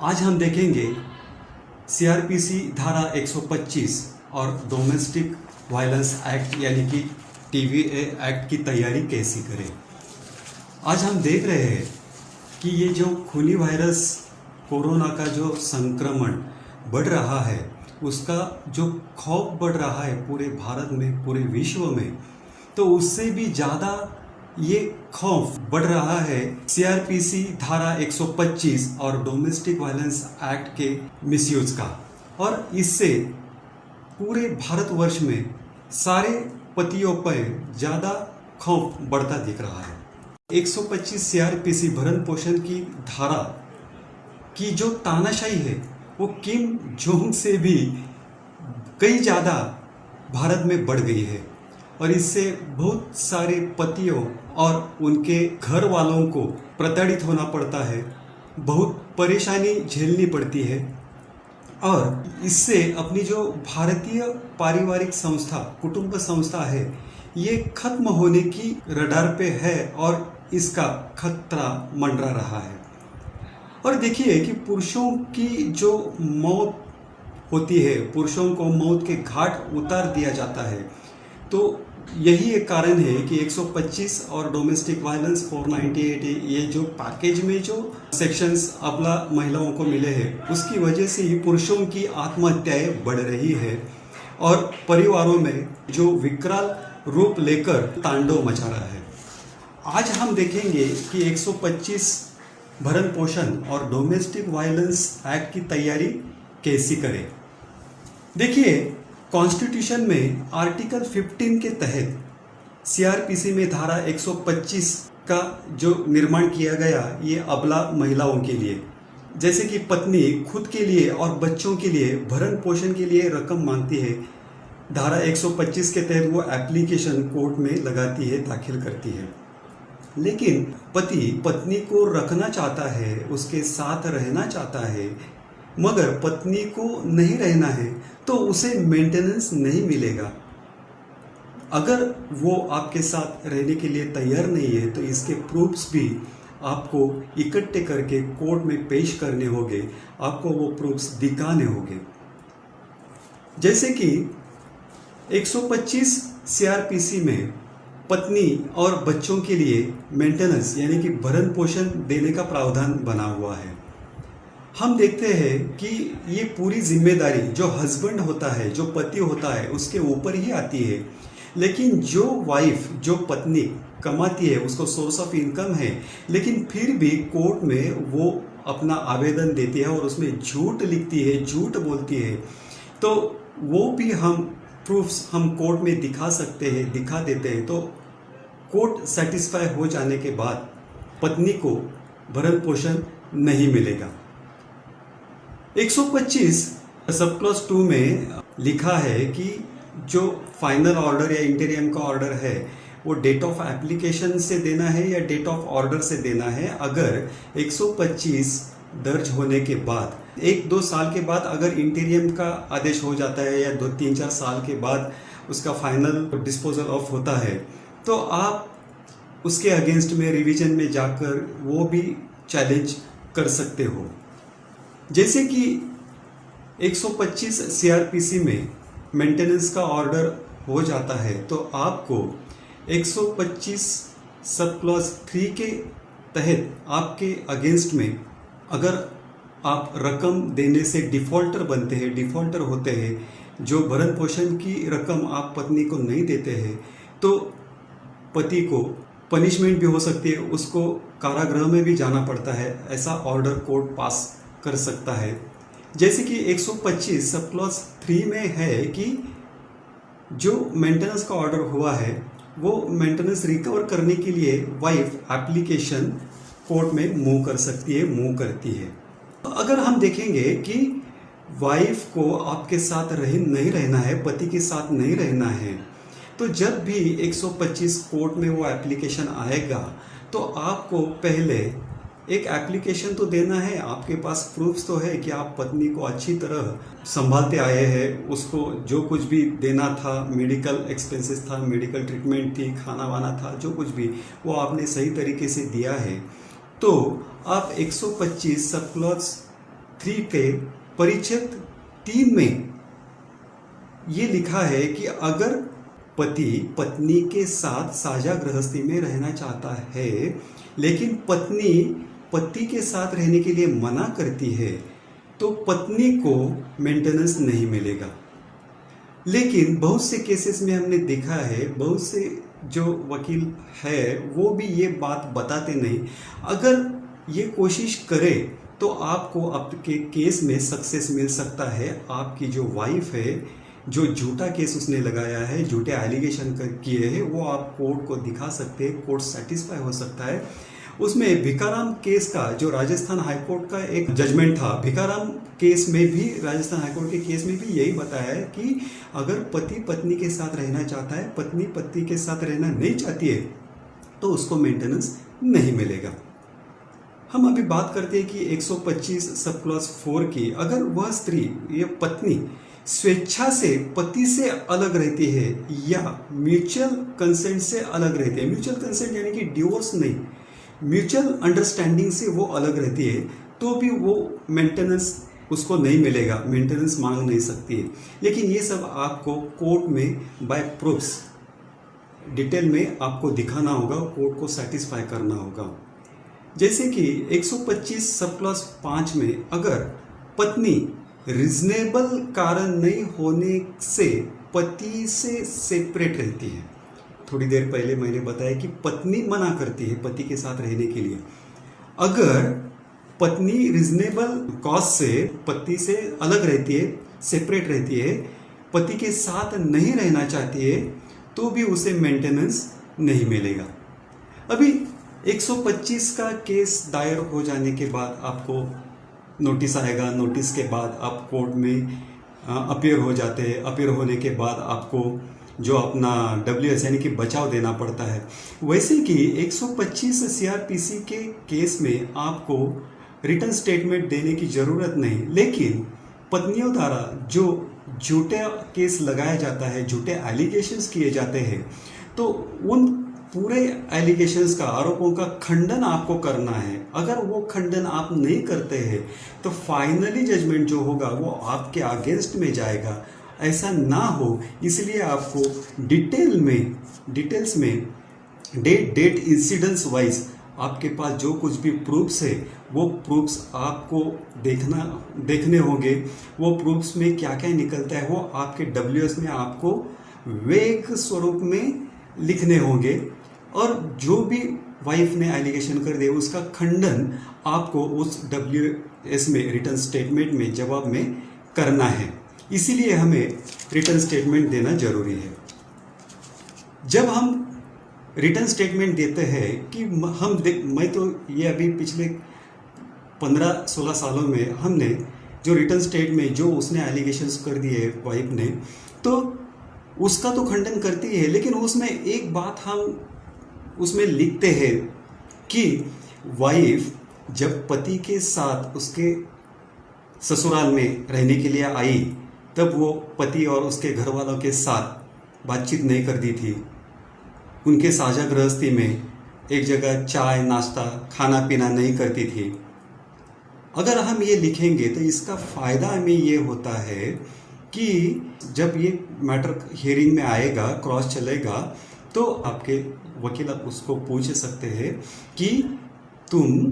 आज हम देखेंगे सीआरपीसी धारा 125 और डोमेस्टिक वायलेंस एक्ट यानी कि टीवीए एक्ट की तैयारी कैसी करें। आज हम देख रहे हैं कि ये जो खूनी वायरस कोरोना का जो संक्रमण बढ़ रहा है, उसका जो खौफ बढ़ रहा है पूरे भारत में, पूरे विश्व में, तो उससे भी ज़्यादा ये खौफ बढ़ रहा है सीआरपीसी धारा 125 और डोमेस्टिक वायलेंस एक्ट के मिसयूज का। और इससे पूरे भारतवर्ष में सारे पतियों पर ज़्यादा खौफ बढ़ता दिख रहा है। 125 सीआरपीसी भरण पोषण की धारा की जो तानाशाही है वो किम जोंग से भी कई ज़्यादा भारत में बढ़ गई है और इससे बहुत सारे पतियों और उनके घर वालों को प्रताड़ित होना पड़ता है, बहुत परेशानी झेलनी पड़ती है और इससे अपनी जो भारतीय पारिवारिक संस्था, कुटुंब संस्था है, ये खत्म होने की रडार पे है और इसका खतरा मंडरा रहा है। और देखिए कि पुरुषों की जो मौत होती है, पुरुषों को मौत के घाट उतार दिया जाता है, तो यही एक कारण है कि 125 और डोमेस्टिक वायलेंस 498 ये जो पैकेज में जो सेक्शंस अबला महिलाओं को मिले हैं, उसकी वजह से ही पुरुषों की आत्महत्याएं बढ़ रही है और परिवारों में जो विकराल रूप लेकर तांडव मचा रहा है। आज हम देखेंगे कि 125 भरण पोषण और डोमेस्टिक वायलेंस एक्ट की तैयारी कैसी करें। देखिए, कॉन्स्टिट्यूशन में आर्टिकल 15 के तहत सीआरपीसी में धारा 125 का जो निर्माण किया गया, ये अबला महिलाओं के लिए, जैसे कि पत्नी खुद के लिए और बच्चों के लिए भरण पोषण के लिए रकम मांगती है, धारा 125 के तहत वो एप्लीकेशन कोर्ट में लगाती है, दाखिल करती है। लेकिन पति पत्नी को रखना चाहता है, उसके साथ रहना चाहता है, मगर पत्नी को नहीं रहना है तो उसे मेंटेनेंस नहीं मिलेगा। अगर वो आपके साथ रहने के लिए तैयार नहीं है तो इसके प्रूफ्स भी आपको इकट्ठे करके कोर्ट में पेश करने होंगे, आपको वो प्रूफ्स दिखाने होंगे। जैसे कि 125 सीआरपीसी में पत्नी और बच्चों के लिए मेंटेनेंस यानी कि भरण पोषण देने का प्रावधान बना हुआ है। हम देखते हैं कि ये पूरी जिम्मेदारी जो हस्बैंड होता है, जो पति होता है, उसके ऊपर ही आती है। लेकिन जो वाइफ, जो पत्नी कमाती है, उसको सोर्स ऑफ इनकम है, लेकिन फिर भी कोर्ट में वो अपना आवेदन देती है और उसमें झूठ लिखती है, झूठ बोलती है, तो वो भी हम प्रूफ्स हम कोर्ट में दिखा सकते हैं, दिखा देते हैं। तो कोर्ट सेटिस्फाई हो जाने के बाद पत्नी को भरण पोषण नहीं मिलेगा। 125 सब क्लॉज 2 में लिखा है कि जो फाइनल ऑर्डर या इंटीरियम का ऑर्डर है वो डेट ऑफ एप्लीकेशन से देना है या डेट ऑफ ऑर्डर से देना है। अगर 125 दर्ज होने के बाद 1-2 साल के बाद अगर इंटीरियम का आदेश हो जाता है या 2-3-4 साल के बाद उसका फाइनल डिस्पोजल ऑफ होता है, तो आप उसके अगेंस्ट में रिवीजन में जाकर वो भी चैलेंज कर सकते हो। जैसे कि 125 सीआरपीसी में मेंटेनेंस का ऑर्डर हो जाता है तो आपको 125 सब क्लॉज 3 के तहत आपके अगेंस्ट में अगर आप रकम देने से डिफ़ॉल्टर बनते हैं, डिफ़ॉल्टर होते हैं, जो भरण पोषण की रकम आप पत्नी को नहीं देते हैं, तो पति को पनिशमेंट भी हो सकती है, उसको कारागृह में भी जाना पड़ता है। ऐसा ऑर्डर कोर्ट पास कर सकता है। जैसे कि 125 सब क्लॉज 3 में है कि जो मेंटेनेंस का ऑर्डर हुआ है वो मेंटेनेंस रिकवर करने के लिए वाइफ एप्लीकेशन कोर्ट में मूव कर सकती है, मूव करती है। तो अगर हम देखेंगे कि वाइफ को आपके साथ नहीं रहना है, पति के साथ नहीं रहना है, तो जब भी 125 कोर्ट में वो एप्लीकेशन आएगा तो आपको पहले एक एप्लीकेशन तो देना है। आपके पास प्रूफ्स तो है कि आप पत्नी को अच्छी तरह संभालते आए हैं, उसको जो कुछ भी देना था, मेडिकल एक्सपेंसेस था, मेडिकल ट्रीटमेंट थी, खाना वाना था, जो कुछ भी वो आपने सही तरीके से दिया है। तो आप 125 सब क्लॉज 3 के परिच्छेद 3 में ये लिखा है कि अगर पति पत्नी के साथ साझा गृहस्थी में रहना चाहता है लेकिन पत्नी पति के साथ रहने के लिए मना करती है तो पत्नी को मेंटेनेंस नहीं मिलेगा। लेकिन बहुत से केसेस में हमने देखा है, बहुत से जो वकील है वो भी ये बात बताते नहीं। अगर ये कोशिश करे तो आपको आपके केस में सक्सेस मिल सकता है। आपकी जो वाइफ है, जो झूठा केस उसने लगाया है, झूठे एलिगेशन किए हैं, वो आप कोर्ट को दिखा सकते हैं, कोर्ट सेटिस्फाई हो सकता है। उसमें भिकाराम केस का जो राजस्थान हाईकोर्ट का एक जजमेंट था, भिकाराम केस में भी, राजस्थान हाईकोर्ट के केस में भी यही बताया है कि अगर पति पत्नी के साथ रहना चाहता है, पत्नी पति के साथ रहना नहीं चाहती है तो उसको मेंटेनेंस नहीं मिलेगा। हम अभी बात करते हैं कि 125 सब क्लॉज 4 की, अगर वह स्त्री या पत्नी स्वेच्छा से पति से अलग रहती है या म्यूचुअल कंसेंट से अलग रहती है, म्यूचुअल कंसेंट यानी कि डिवोर्स नहीं, म्यूचुअल अंडरस्टैंडिंग से वो अलग रहती है, तो भी वो मेंटेनेंस उसको नहीं मिलेगा, मेंटेनेंस मांग नहीं सकती है। लेकिन ये सब आपको कोर्ट में बाय प्रूफ्स डिटेल में आपको दिखाना होगा, कोर्ट को सेटिस्फाई करना होगा। जैसे कि 125 सब क्लॉज 5 में अगर पत्नी रीजनेबल कारण नहीं होने से पति से सेपरेट रहती है, थोड़ी देर पहले मैंने बताया कि पत्नी मना करती है पति के साथ रहने के लिए, अगर पत्नी रीजनेबल कॉज से पति से अलग रहती है, सेपरेट रहती है, पति के साथ नहीं रहना चाहती है, तो भी उसे मेंटेनेंस नहीं मिलेगा। अभी 125 का केस दायर हो जाने के बाद आपको नोटिस आएगा, नोटिस के बाद आप कोर्ट में अपीयर हो जाते हैं, अपीयर होने के बाद आपको जो अपना WS यानी कि बचाव देना पड़ता है। वैसे कि 125 CRPC के केस में आपको रिटर्न स्टेटमेंट देने की ज़रूरत नहीं, लेकिन पत्नियों द्वारा जो झूठे केस लगाया जाता है, झूठे एलिगेशंस किए जाते हैं, तो उन पूरे एलिगेशंस का, आरोपों का खंडन आपको करना है। अगर वो खंडन आप नहीं करते हैं तो फाइनली जजमेंट जो होगा वो आपके अगेंस्ट में जाएगा। ऐसा ना हो इसलिए आपको डिटेल्स में डेट इंसिडेंट्स वाइज आपके पास जो कुछ भी प्रूफ्स है वो प्रूफ्स आपको देखने होंगे। वो प्रूफ्स में क्या क्या निकलता है वो आपके WS में आपको वेग स्वरूप में लिखने होंगे, और जो भी वाइफ ने एलिगेशन कर दिया उसका खंडन आपको उस WS में रिटर्न स्टेटमेंट में जवाब में करना है। इसीलिए हमें रिटर्न स्टेटमेंट देना जरूरी है। जब हम रिटर्न स्टेटमेंट देते हैं कि मैं तो ये अभी पिछले 15-16 सालों में हमने जो रिटर्न स्टेटमेंट जो उसने एलिगेशंस कर दिए वाइफ ने, तो उसका तो खंडन करती है, लेकिन उसमें एक बात हम उसमें लिखते हैं कि वाइफ जब पति के साथ उसके ससुराल में रहने के लिए आई तब वो पति और उसके घर वालों के साथ बातचीत नहीं करती थी। उनके साझा गृहस्थी में एक जगह चाय नाश्ता खाना पीना नहीं करती थी। अगर हम ये लिखेंगे तो इसका फ़ायदा हमें ये होता है कि जब ये मैटर हियरिंग में आएगा, क्रॉस चलेगा, तो आपके वकील उसको पूछ सकते हैं कि तुम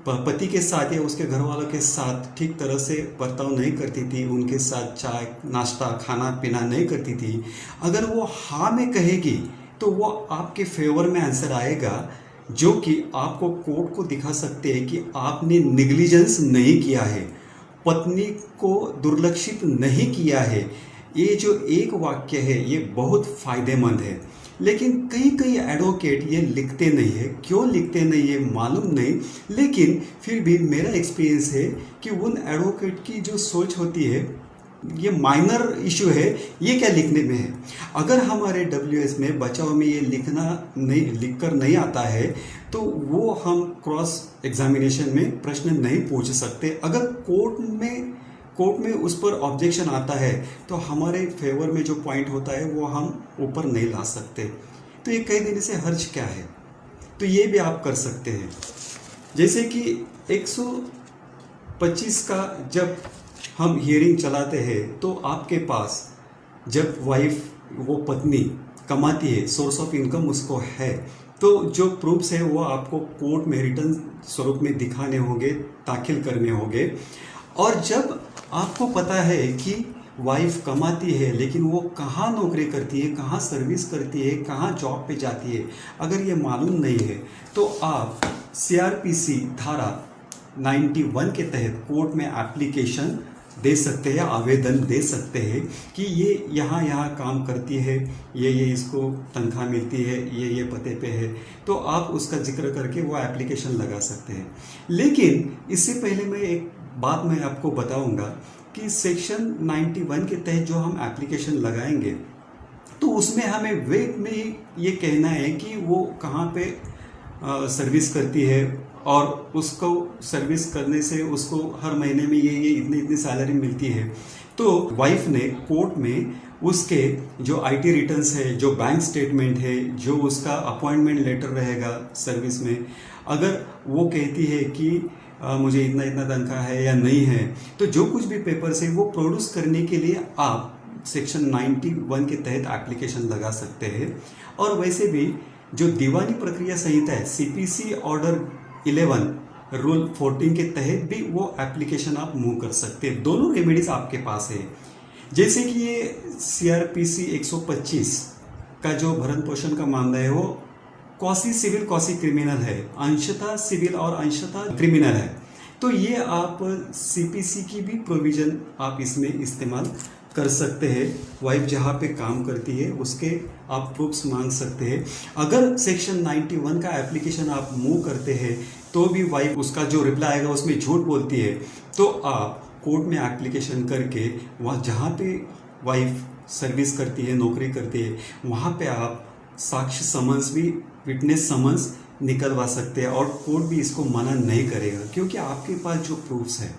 पति के साथ या उसके घर वालों के साथ ठीक तरह से बर्ताव नहीं करती थी, उनके साथ चाय नाश्ता खाना पीना नहीं करती थी। अगर वो हाँ में कहेगी तो वो आपके फेवर में आंसर आएगा, जो कि आपको कोर्ट को दिखा सकते हैं कि आपने निग्लिजेंस नहीं किया है, पत्नी को दुर्लक्षित नहीं किया है। ये जो एक वाक्य है ये बहुत फायदेमंद है। लेकिन कई एडवोकेट ये लिखते नहीं है, क्यों लिखते नहीं है मालूम नहीं, लेकिन फिर भी मेरा एक्सपीरियंस है कि उन एडवोकेट की जो सोच होती है ये माइनर इशू है, ये क्या लिखने में है। अगर हमारे WS में बचाव में ये लिखकर नहीं आता है तो वो हम क्रॉस एग्जामिनेशन में प्रश्न नहीं पूछ सकते। अगर कोर्ट में उस पर ऑब्जेक्शन आता है तो हमारे फेवर में जो पॉइंट होता है वो हम ऊपर नहीं ला सकते। तो ये कह देने से हर्ज क्या है, तो ये भी आप कर सकते हैं। जैसे कि 25 का जब हम हियरिंग चलाते हैं तो आपके पास जब वाइफ वो पत्नी कमाती है, सोर्स ऑफ इनकम उसको है, तो जो प्रूफ्स है वो आपको कोर्ट में रिटर्न स्वरूप में दिखाने होंगे, दाखिल करने होंगे। और जब आपको पता है कि वाइफ कमाती है लेकिन वो कहाँ नौकरी करती है, कहाँ सर्विस करती है, कहाँ जॉब पे जाती है, अगर ये मालूम नहीं है तो आप CRPC धारा 91 के तहत कोर्ट में एप्लीकेशन दे सकते हैं, आवेदन दे सकते हैं कि ये यहाँ काम करती है, ये इसको तनख्वाह मिलती है, ये पते पे है, तो आप उसका जिक्र करके वो एप्लीकेशन लगा सकते हैं। लेकिन इससे पहले मैं एक बात मैं आपको बताऊंगा कि सेक्शन 91 के तहत जो हम एप्लीकेशन लगाएंगे तो उसमें हमें वेट में ये कहना है कि वो कहाँ पे सर्विस करती है और उसको सर्विस करने से उसको हर महीने में ये इतनी सैलरी मिलती है। तो वाइफ ने कोर्ट में उसके जो IT रिटर्न्स है, जो बैंक स्टेटमेंट है, जो उसका अपॉइंटमेंट लेटर रहेगा सर्विस में, अगर वो कहती है कि मुझे इतना तनख्वाह है या नहीं है, तो जो कुछ भी पेपर्स है वो प्रोड्यूस करने के लिए आप सेक्शन 91 के तहत एप्लीकेशन लगा सकते हैं। और वैसे भी जो दीवानी प्रक्रिया संहिता है, CPC ऑर्डर 11 रूल 14 के तहत भी वो एप्लीकेशन आप मूव कर सकते हैं। दोनों रेमेडीज आपके पास है। जैसे कि ये CRPC 125 का जो भरण पोषण का मामला है वो क्वासी सिविल क्वासी क्रिमिनल है, अंशतः सिविल और अंशतः क्रिमिनल है। तो ये आप CPC की भी प्रोविजन आप इसमें इस्तेमाल कर सकते हैं। वाइफ जहाँ पे काम करती है उसके आप प्रूफ्स मांग सकते हैं। अगर सेक्शन 91 का एप्लीकेशन आप मूव करते हैं तो भी वाइफ उसका जो रिप्लाई आएगा उसमें झूठ बोलती है, तो आप कोर्ट में एप्लीकेशन करके वहाँ जहाँ पे वाइफ सर्विस करती है, नौकरी करती है, वहाँ पे आप साक्ष्य समन्स भी, विटनेस समन्स निकलवा सकते हैं और कोर्ट भी इसको मना नहीं करेगा, क्योंकि आपके पास जो प्रूफ्स है,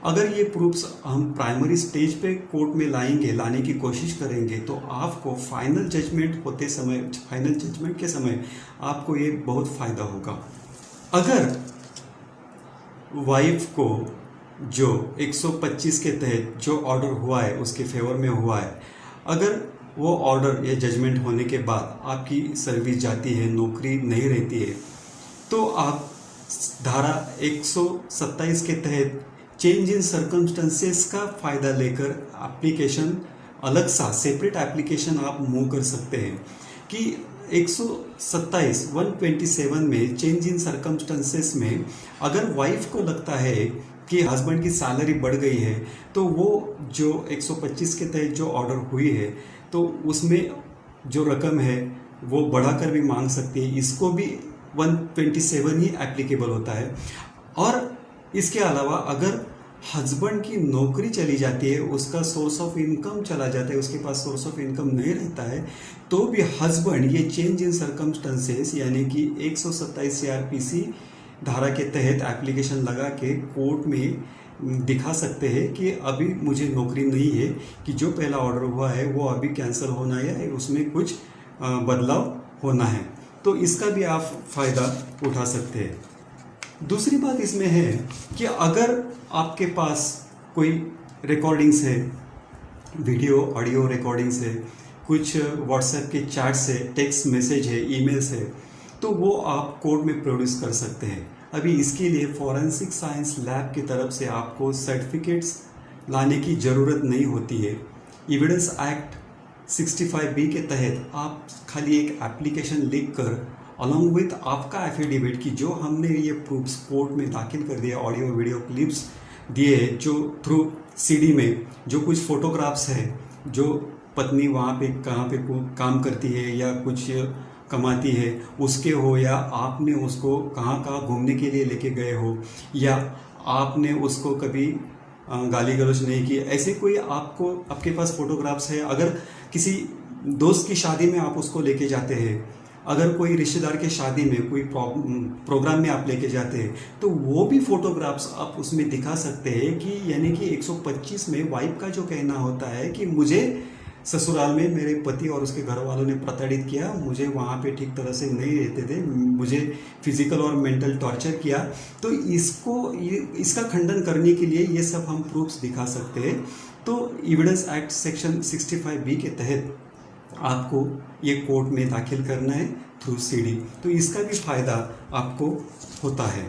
अगर ये प्रूफ्स हम प्राइमरी स्टेज पे कोर्ट में लाने की कोशिश करेंगे तो आपको फाइनल जजमेंट के समय आपको ये बहुत फ़ायदा होगा। अगर वाइफ को जो 125 के तहत जो ऑर्डर हुआ है उसके फेवर में हुआ है, अगर वो ऑर्डर या जजमेंट होने के बाद आपकी सर्विस जाती है, नौकरी नहीं रहती है, तो आप धारा 127 के तहत चेंज इन सर्कमस्टेंसेस का फ़ायदा लेकर एप्लीकेशन अलग सा सेपरेट एप्लीकेशन आप मूव कर सकते हैं कि 127 में चेंज इन सर्कमस्टेंसेस में अगर वाइफ को लगता है कि हस्बैंड की सैलरी बढ़ गई है तो वो जो 125 के तहत जो ऑर्डर हुई है तो उसमें जो रकम है वो बढ़ाकर भी मांग सकती है। इसको भी 127 ही एप्लीकेबल होता है। और इसके अलावा अगर हस्बैंड की नौकरी चली जाती है, उसका सोर्स ऑफ इनकम चला जाता है, उसके पास सोर्स ऑफ इनकम नहीं रहता है, तो भी हस्बैंड ये चेंज इन सर्कमस्टेंसेस यानी कि 127 CRPC धारा के तहत एप्लीकेशन लगा के कोर्ट में दिखा सकते हैं कि अभी मुझे नौकरी नहीं है, कि जो पहला ऑर्डर हुआ है वो अभी कैंसिल होना है, उसमें कुछ बदलाव होना है। तो इसका भी आप फ़ायदा उठा सकते हैं। दूसरी बात इसमें है कि अगर आपके पास कोई रिकॉर्डिंग्स है, वीडियो ऑडियो रिकॉर्डिंग्स है, कुछ व्हाट्सएप के चैट्स है, टेक्स्ट मैसेज है, ईमेल्स है, तो वो आप कोर्ट में प्रोड्यूस कर सकते हैं। अभी इसके लिए फॉरेंसिक साइंस लैब की तरफ से आपको सर्टिफिकेट्स लाने की ज़रूरत नहीं होती है। एविडेंस एक्ट 65B के तहत आप खाली एक एप्लीकेशन लिख कर अलॉन्ग विथ आपका एफिडेविट कि जो हमने ये प्रूफ्स कोर्ट में दाखिल कर दिया, ऑडियो वीडियो क्लिप्स दिए, जो थ्रू CD में जो कुछ फोटोग्राफ्स है, जो पत्नी वहाँ पे कहाँ पे काम करती है या कुछ कमाती है उसके हो, या आपने उसको कहाँ कहाँ घूमने के लिए लेके गए हो, या आपने उसको कभी गाली गलौज नहीं की, ऐसे कोई आपके पास फोटोग्राफ्स है। अगर किसी दोस्त की शादी में आप उसको लेके जाते हैं, अगर कोई रिश्तेदार के शादी में कोई प्रोग्राम में आप लेके जाते हैं, तो वो भी फोटोग्राफ्स आप उसमें दिखा सकते हैं कि यानी कि 125 में वाइफ का जो कहना होता है कि मुझे ससुराल में मेरे पति और उसके घर वालों ने प्रताड़ित किया, मुझे वहाँ पे ठीक तरह से नहीं रहते थे, मुझे फिजिकल और मेंटल टॉर्चर किया। तो इसका खंडन करने के लिए ये सब हम प्रूफ्स दिखा सकते हैं। तो एविडेंस एक्ट सेक्शन 65B के तहत आपको ये कोर्ट में दाखिल करना है थ्रू सीडी, तो इसका भी फायदा आपको होता है।